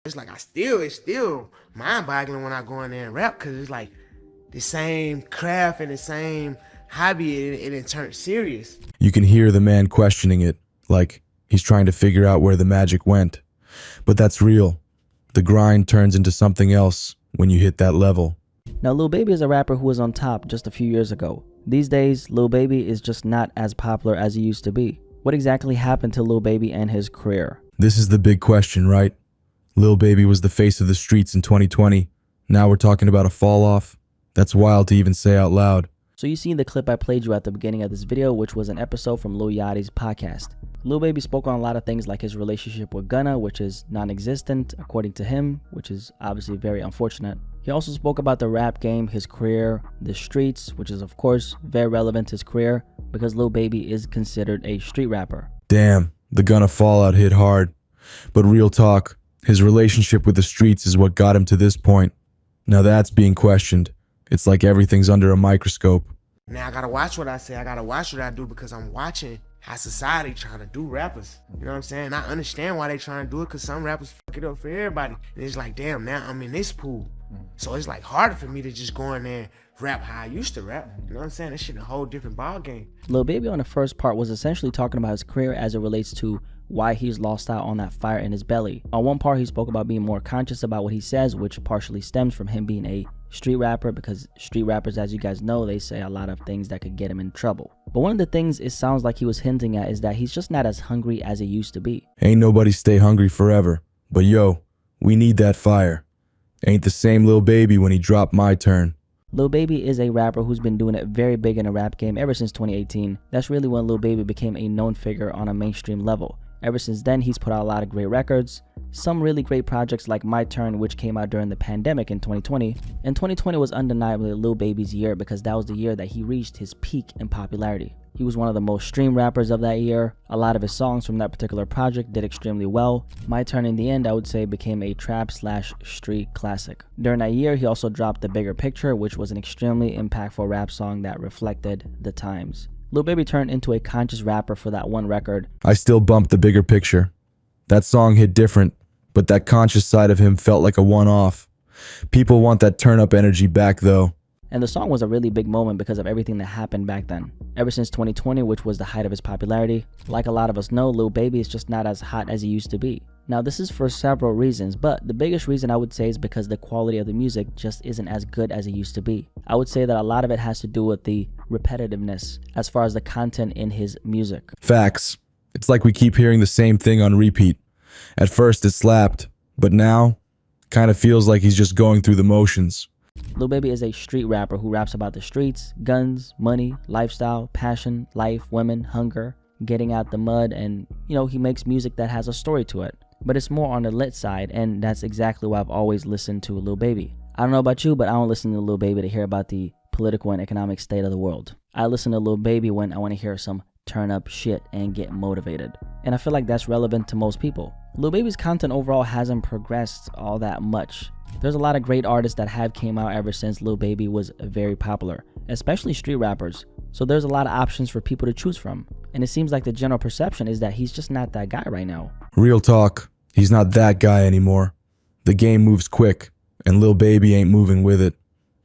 It's like it's still mind-boggling when I go in there and rap, because it's like the same craft and the same hobby, and it turned serious. You can hear the man questioning it, like he's trying to figure out where the magic went. But that's real. The grind turns into something else when you hit that level. Now, Lil Baby is a rapper who was on top just a few years ago. These days, Lil Baby is just not as popular as he used to be. What exactly happened to Lil Baby and his career? This is the big question, right? Lil Baby was the face of the streets in 2020. Now we're talking about a fall off. That's wild to even say out loud. So you seen the clip I played you at the beginning of this video, which was an episode from Lil Yachty's podcast. Lil Baby spoke on a lot of things like his relationship with Gunna, which is non-existent according to him, which is obviously very unfortunate. He also spoke about the rap game, his career, the streets, which is of course very relevant to his career because Lil Baby is considered a street rapper. Damn, the Gunna fallout hit hard. But real talk, his relationship with the streets is what got him to this point. Now that's being questioned. It's like everything's under a microscope. Now I gotta watch what I say, I gotta watch what I do, because I'm watching how society trying to do rappers. You know what I'm saying? I understand why they trying to do it, because some rappers fuck it up for everybody. And it's like, damn, now I'm in this pool. So it's like harder for me to just go in there and rap how I used to rap. You know what I'm saying? That shit a whole different ball game. Lil Baby on the first part was essentially talking about his career as it relates to why he's lost out on that fire in his belly. On one part, he spoke about being more conscious about what he says, which partially stems from him being a street rapper, because street rappers, as you guys know, they say a lot of things that could get him in trouble. But one of the things it sounds like he was hinting at is that he's just not as hungry as he used to be. Ain't nobody stay hungry forever. But yo, we need that fire. Ain't the same Lil Baby when he dropped My Turn. Lil Baby is a rapper who's been doing it very big in the rap game ever since 2018. That's really when Lil Baby became a known figure on a mainstream level. Ever since then, he's put out a lot of great records, some really great projects like My Turn, which came out during the pandemic in 2020. And 2020 was undeniably Lil Baby's year because that was the year that he reached his peak in popularity. He was one of the most streamed rappers of that year. A lot of his songs from that particular project did extremely well. My Turn in the end, I would say, became a trap/street classic. During that year, he also dropped The Bigger Picture, which was an extremely impactful rap song that reflected the times. Lil Baby turned into a conscious rapper for that one record. I still bump The Bigger Picture. That song hit different, but that conscious side of him felt like a one-off. People want that turn-up energy back though. And the song was a really big moment because of everything that happened back then. Ever since 2020, which was the height of his popularity, like a lot of us know, Lil Baby is just not as hot as he used to be. Now this is for several reasons, but the biggest reason I would say is because the quality of the music just isn't as good as it used to be. I would say that a lot of it has to do with the repetitiveness as far as the content in his music. Facts. It's like we keep hearing the same thing on repeat. At first it slapped, but now kind of feels like he's just going through the motions. Lil Baby is a street rapper who raps about the streets, guns, money, lifestyle, passion, life, women, hunger, getting out the mud, and he makes music that has a story to it. But it's more on the lit side, and that's exactly why I've always listened to Lil Baby. I don't know about you, but I don't listen to Lil Baby to hear about the political and economic state of the world. I listen to Lil Baby when I want to hear some turn up shit and get motivated. And I feel like that's relevant to most people. Lil Baby's content overall hasn't progressed all that much. There's a lot of great artists that have came out ever since Lil Baby was very popular, especially street rappers. So there's a lot of options for people to choose from. And it seems like the general perception is that he's just not that guy right now. Real talk, he's not that guy anymore. The game moves quick, and Lil Baby ain't moving with it.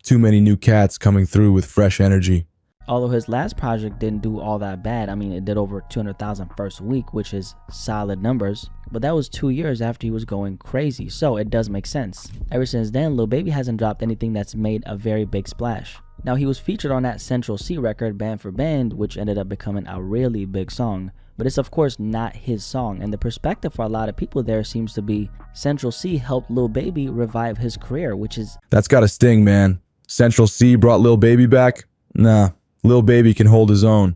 Too many new cats coming through with fresh energy. Although his last project didn't do all that bad. I mean, it did over 200,000 first week, which is solid numbers. But that was 2 years after he was going crazy, so it does make sense. Ever since then, Lil Baby hasn't dropped anything that's made a very big splash. Now, he was featured on that Central C record, Band for Band, which ended up becoming a really big song. But it's of course not his song, and the perspective for a lot of people there seems to be Central C helped Lil Baby revive his career, which is... That's gotta sting, man. Central C brought Lil Baby back? Nah. Lil Baby can hold his own,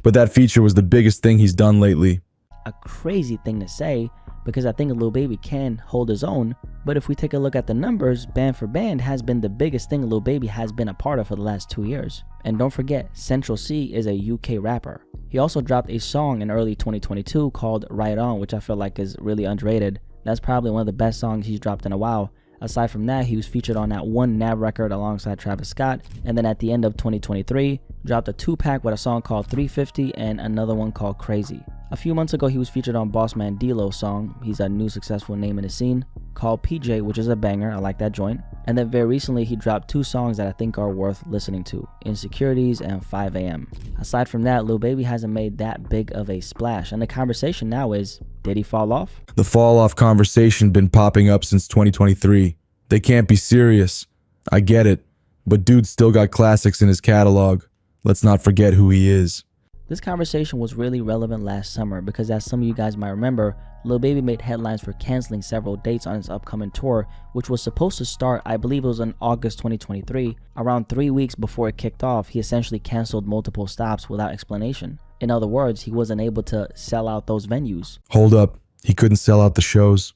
but that feature was the biggest thing he's done lately. A crazy thing to say, because I think Lil Baby can hold his own, but if we take a look at the numbers, Band for Band has been the biggest thing Lil Baby has been a part of for the last 2 years. And don't forget, Central C is a UK rapper. He also dropped a song in early 2022 called Right On, which I feel like is really underrated. That's probably one of the best songs he's dropped in a while. Aside from that, he was featured on that one Nav record alongside Travis Scott, and then at the end of 2023, dropped a 2-pack with a song called 350 and another one called Crazy. A few months ago, he was featured on Bossman D-Lo's song, he's a new successful name in the scene, called PJ, which is a banger, I like that joint. And then very recently, he dropped 2 songs that I think are worth listening to, Insecurities and 5 AM. Aside from that, Lil Baby hasn't made that big of a splash, and the conversation now is, did he fall off? The fall off conversation been popping up since 2023. They can't be serious. I get it, but dude's still got classics in his catalog. Let's not forget who he is. This conversation was really relevant last summer because, as some of you guys might remember, Lil Baby made headlines for canceling several dates on his upcoming tour, which was supposed to start, I believe it was in August 2023. Around 3 weeks before it kicked off, he essentially canceled multiple stops without explanation. In other words, he wasn't able to sell out those venues. Hold up, he couldn't sell out the shows.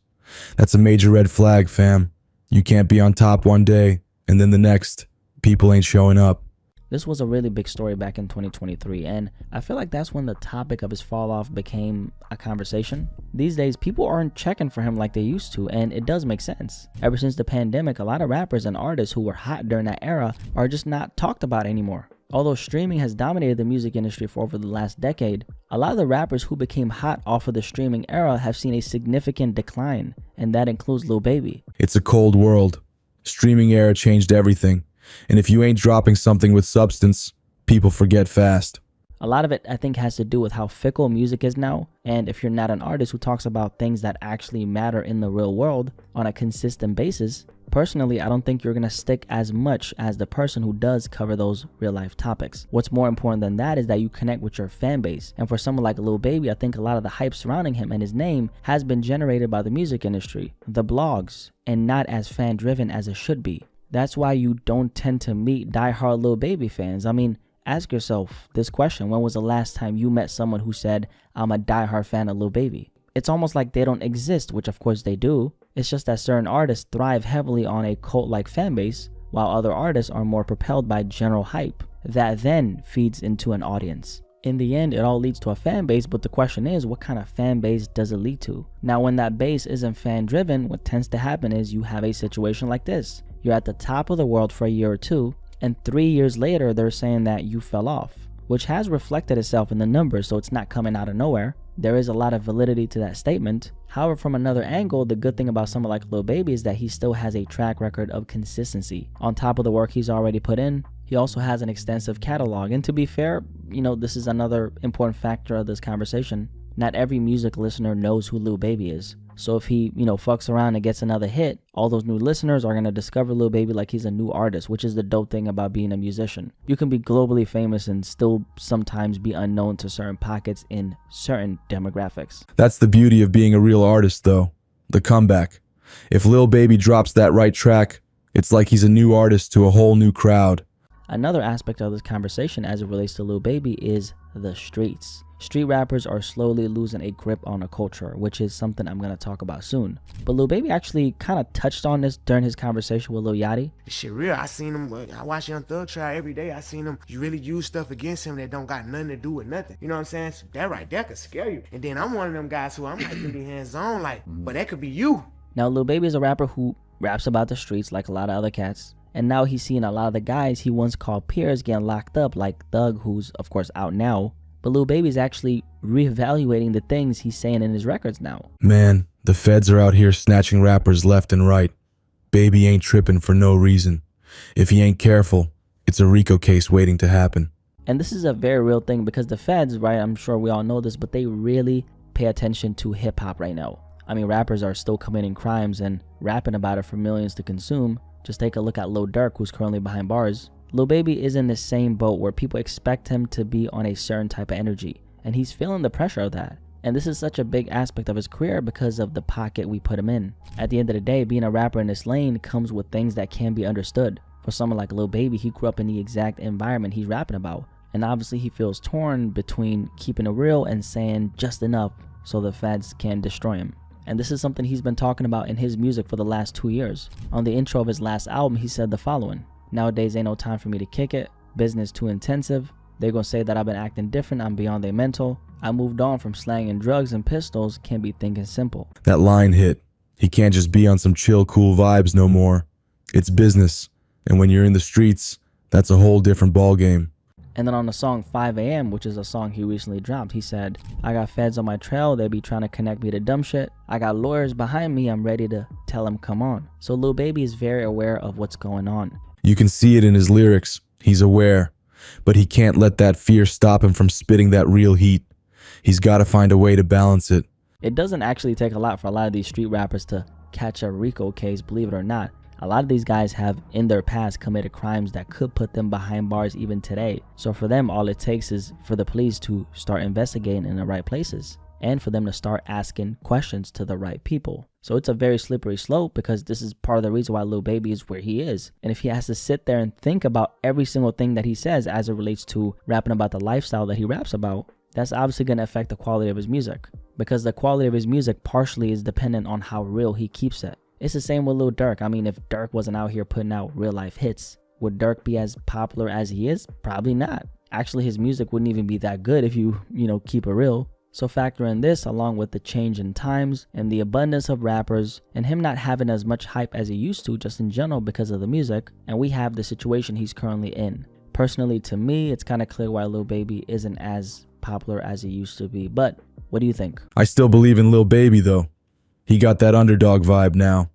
That's a major red flag, fam. You can't be on top one day, and then the next, people ain't showing up. This was a really big story back in 2023, and I feel like that's when the topic of his fall off became a conversation. These days, people aren't checking for him like they used to, and it does make sense. Ever since the pandemic, a lot of rappers and artists who were hot during that era are just not talked about anymore. Although streaming has dominated the music industry for over the last decade, a lot of the rappers who became hot off of the streaming era have seen a significant decline, and that includes Lil Baby. It's a cold world. Streaming era changed everything. And if you ain't dropping something with substance, people forget fast. A lot of it, I think, has to do with how fickle music is now, and if you're not an artist who talks about things that actually matter in the real world on a consistent basis, personally, I don't think you're going to stick as much as the person who does cover those real-life topics. What's more important than that is that you connect with your fan base, and for someone like Lil Baby, I think a lot of the hype surrounding him and his name has been generated by the music industry, the blogs, and not as fan-driven as it should be. That's why you don't tend to meet die-hard Lil Baby fans. I mean, ask yourself this question. When was the last time you met someone who said, I'm a die-hard fan of Lil Baby? It's almost like they don't exist, which of course they do. It's just that certain artists thrive heavily on a cult-like fan base, while other artists are more propelled by general hype. That then feeds into an audience. In the end, it all leads to a fan base, but the question is, what kind of fan base does it lead to? Now, when that base isn't fan-driven, what tends to happen is you have a situation like this. You're at the top of the world for a year or two, and 3 years later, they're saying that you fell off, which has reflected itself in the numbers, so it's not coming out of nowhere. There is a lot of validity to that statement. However, from another angle, the good thing about someone like Lil Baby is that he still has a track record of consistency. On top of the work he's already put in, he also has an extensive catalog. And to be fair, this is another important factor of this conversation. Not every music listener knows who Lil Baby is. So if he, fucks around and gets another hit, all those new listeners are going to discover Lil Baby like he's a new artist, which is the dope thing about being a musician. You can be globally famous and still sometimes be unknown to certain pockets in certain demographics. That's the beauty of being a real artist, though. The comeback. If Lil Baby drops that right track, it's like he's a new artist to a whole new crowd. Another aspect of this conversation as it relates to Lil Baby is the streets. Street rappers are slowly losing a grip on a culture, which is something I'm going to talk about soon. But Lil Baby actually kind of touched on this during his conversation with Lil Yachty. This shit real. I seen him. I watch Young Thug try every day. I seen him. You really use stuff against him that don't got nothing to do with nothing. You know what I'm saying? So that right there could scare you. And then I'm one of them guys who I'm like to be hands-on, but that could be you. Now, Lil Baby is a rapper who raps about the streets like a lot of other cats. And now he's seeing a lot of the guys he once called peers getting locked up, like Thug, who's of course out now. But Lil Baby's actually reevaluating the things he's saying in his records now. Man, the feds are out here snatching rappers left and right. Baby ain't tripping for no reason. If he ain't careful, it's a RICO case waiting to happen. And this is a very real thing because the feds, right, I'm sure we all know this, but they really pay attention to hip hop right now. I mean, rappers are still committing crimes and rapping about it for millions to consume. Just take a look at Lil Durk, who's currently behind bars. Lil Baby is in the same boat where people expect him to be on a certain type of energy, and he's feeling the pressure of that. And this is such a big aspect of his career because of the pocket we put him in. At the end of the day, being a rapper in this lane comes with things that can be understood. For someone like Lil Baby, he grew up in the exact environment he's rapping about, and obviously he feels torn between keeping it real and saying just enough so the feds can destroy him. And this is something he's been talking about in his music for the last 2 years. On the intro of his last album, he said the following: "Nowadays ain't no time for me to kick it. Business too intensive. They gonna say that I've been acting different. I'm beyond their mental. I moved on from slang and drugs and pistols. Can't be thinking simple." That line hit. He can't just be on some chill, cool vibes no more. It's business, and when you're in the streets, that's a whole different ballgame. And then on the song 5 a.m., which is a song he recently dropped, he said, I got feds on my trail, they be trying to connect me to dumb shit. I got lawyers behind me, I'm ready to tell them come on. So Lil Baby is very aware of what's going on. You can see it in his lyrics. He's aware. But he can't let that fear stop him from spitting that real heat. He's got to find a way to balance it. It doesn't actually take a lot for a lot of these street rappers to catch a RICO case, believe it or not. A lot of these guys have in their past committed crimes that could put them behind bars even today. So for them, all it takes is for the police to start investigating in the right places and for them to start asking questions to the right people. So it's a very slippery slope because this is part of the reason why Lil Baby is where he is. And if he has to sit there and think about every single thing that he says as it relates to rapping about the lifestyle that he raps about, that's obviously going to affect the quality of his music, because the quality of his music partially is dependent on how real he keeps it. It's the same with Lil Durk. I mean, if Durk wasn't out here putting out real life hits, would Durk be as popular as he is? Probably not. Actually, his music wouldn't even be that good if you keep it real. So factor in this along with the change in times and the abundance of rappers and him not having as much hype as he used to just in general because of the music, and we have the situation he's currently in. Personally, to me, it's kind of clear why Lil Baby isn't as popular as he used to be. But what do you think? I still believe in Lil Baby though. He got that underdog vibe now.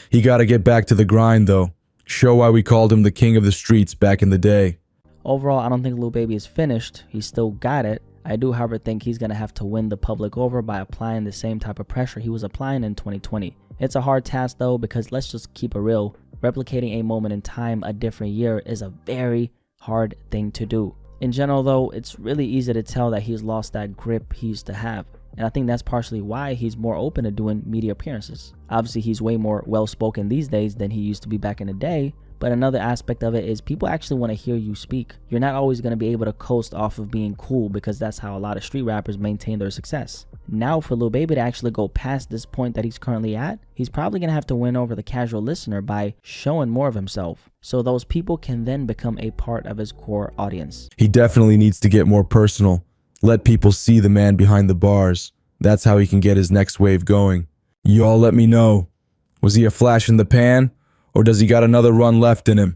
He got to get back to the grind though. Show why we called him the king of the streets back in the day. Overall, I don't think Lil Baby is finished. He's still got it. I do, however, think he's going to have to win the public over by applying the same type of pressure he was applying in 2020. It's a hard task though, because let's just keep it real. Replicating a moment in time a different year is a very hard thing to do. In general though, it's really easy to tell that he's lost that grip he used to have. And I think that's partially why he's more open to doing media appearances. Obviously, he's way more well-spoken these days than he used to be back in the day. But another aspect of it is people actually want to hear you speak. You're not always going to be able to coast off of being cool, because that's how a lot of street rappers maintain their success. Now for Lil Baby to actually go past this point that he's currently at, he's probably going to have to win over the casual listener by showing more of himself, so those people can then become a part of his core audience. He definitely needs to get more personal. Let people see the man behind the bars. That's how he can get his next wave going. Y'all let me know. Was he a flash in the pan, or does he got another run left in him?